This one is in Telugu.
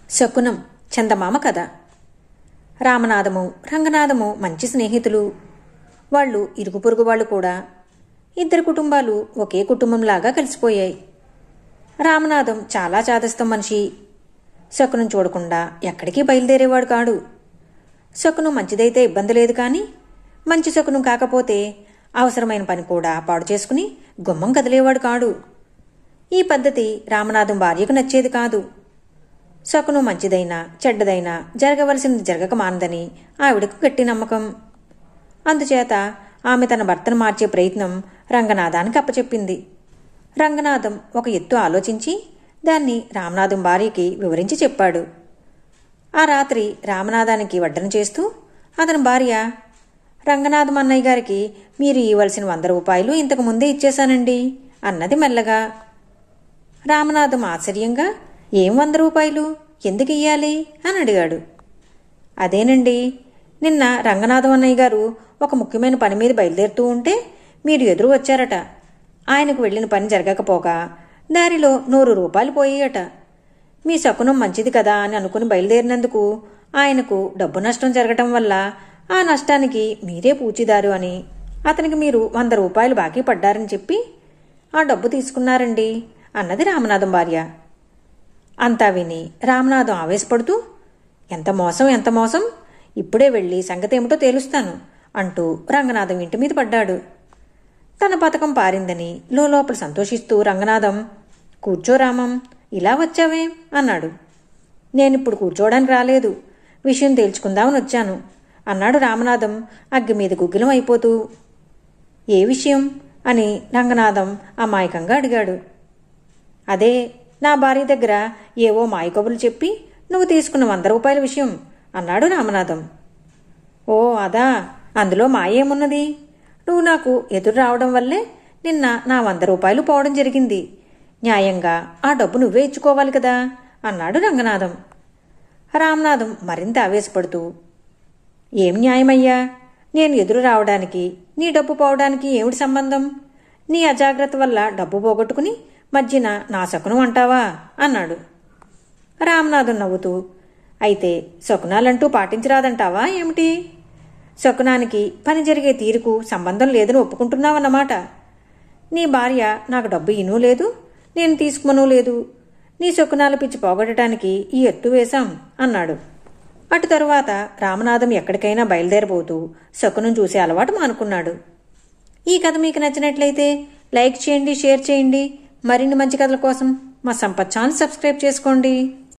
శకునం చందమామ కథ. రామనాథము రంగనాథము మంచి స్నేహితులు. వాళ్ళు ఇరుగు పొరుగు వాళ్ళు కూడా. ఇద్దరు కుటుంబాలు ఒకే కుటుంబంలాగా కలిసిపోయాయి. రామనాథం చాలా చాదస్తం మనిషి. శకునం చూడకుండా ఎక్కడికి బయలుదేరేవాడు కాడు. శకునం మంచిదైతే ఇబ్బంది లేదు, కానీ మంచి శకునం కాకపోతే అవసరమైన పని కూడా పాడు చేసుకుని గుమ్మం కదిలేవాడు కాడు. ఈ పద్ధతి రామనాథం భార్యకు నచ్చేది కాదు. శకునం మంచిదైనా చెడ్డదైనా జరగవలసింది జరగక మానదని ఆవిడకు గట్టి నమ్మకం. అందుచేత ఆమె తన భర్తను మార్చే ప్రయత్నం రంగనాథానికి అప్పచెప్పింది. రంగనాథం ఒక ఎత్తు ఆలోచించి దాన్ని రామనాథం భార్యకి వివరించి చెప్పాడు. ఆ రాత్రి రామనాథానికి వడ్డన చేస్తూ అతని భార్య, రంగనాథం అన్నయ్య గారికి మీరు ఇవ్వాల్సిన 100 రూపాయలు ఇంతకు ముందే ఇచ్చేశానండి అన్నది మెల్లగా. రామనాథం ఆశ్చర్యంగా, ఏం 100 రూపాయలు, ఎందుకు ఇయ్యాలి అని అడిగాడు. అదేనండి, నిన్న రంగనాథం అన్నయ్య గారు ఒక ముఖ్యమైన పని మీద బయలుదేరుతూ ఉంటే మీరు ఎదురు వచ్చారట. ఆయనకు వెళ్ళిన పని జరగకపోగా దారిలో 100 రూపాయలు పోయాయట. మీ శకునం మంచిది కదా అని అనుకుని బయలుదేరినందుకు ఆయనకు డబ్బు నష్టం జరగటం వల్ల ఆ నష్టానికి మీరే పూచిదారు అని అతనికి మీరు 100 రూపాయలు బాకీ పడ్డారని చెప్పి ఆ డబ్బు తీసుకున్నారండి అన్నది రామనాథం భార్య. అంతా విని రామనాథం ఆవేశపడుతూ, ఎంత మోసం ఎంత మోసం, ఇప్పుడే వెళ్ళి సంగతేమిటో తేలుస్తాను అంటూ రంగనాథం ఇంటి మీద పడ్డాడు. తన పథకం పారిందని లోపల సంతోషిస్తూ రంగనాథం, కూర్చో రామం, ఇలా వచ్చావేం అన్నాడు. నేనిప్పుడు కూర్చోవడానికి రాలేదు, విషయం తేల్చుకుందామని వచ్చాను అన్నాడు రామనాథం అగ్గి మీద గుగ్గిలం అయిపోతూ. ఏ విషయం అని రంగనాథం అమాయకంగా అడిగాడు. అదే, నా భార్య దగ్గర ఏవో మాయకబులు చెప్పి నువ్వు తీసుకున్న 100 రూపాయల విషయం అన్నాడు రామనాథం. ఓ అదా, అందులో మాయేమున్నది? నువ్వు నాకు ఎదురు రావడం వల్లే నిన్న నా 100 రూపాయలు పోవడం జరిగింది. న్యాయంగా ఆ డబ్బు నువ్వే ఇచ్చుకోవాలి కదా అన్నాడు రంగనాథం. రామనాథం మరింత ఆవేశపడుతూ, ఏం న్యాయమయ్యా, నేను ఎదురు రావడానికి నీ డబ్బు పోవడానికి ఏమిటి సంబంధం? నీ అజాగ్రత్త వల్ల డబ్బు పోగొట్టుకుని మధ్యన నా శకునం అంటావా అన్నాడు. రామనాథం నవ్వుతూ, అయితే శకునాలంటూ పాటించరాదంటావా ఏమిటి? శకునానికి పని జరిగే తీరుకు సంబంధం లేదని ఒప్పుకుంటున్నావన్నమాట. నీ భార్య నాకు డబ్బు ఇనూ లేదు, నేను తీసుకుమనూ లేదు. నీ శకునాల పిచ్చి పోగొట్టడానికి ఈ ఎత్తు వేశాం అన్నాడు. అటు తరువాత రామనాథం ఎక్కడికైనా బయలుదేరబోతూ శకునం చూసే అలవాటు మానుకున్నాడు. ఈ కథ మీకు నచ్చినట్లయితే లైక్ చేయండి, షేర్ చేయండి. మరిన్ని మంచి కథల కోసం మా సంపత్ ఛానల్ సబ్స్క్రైబ్ చేసుకోండి.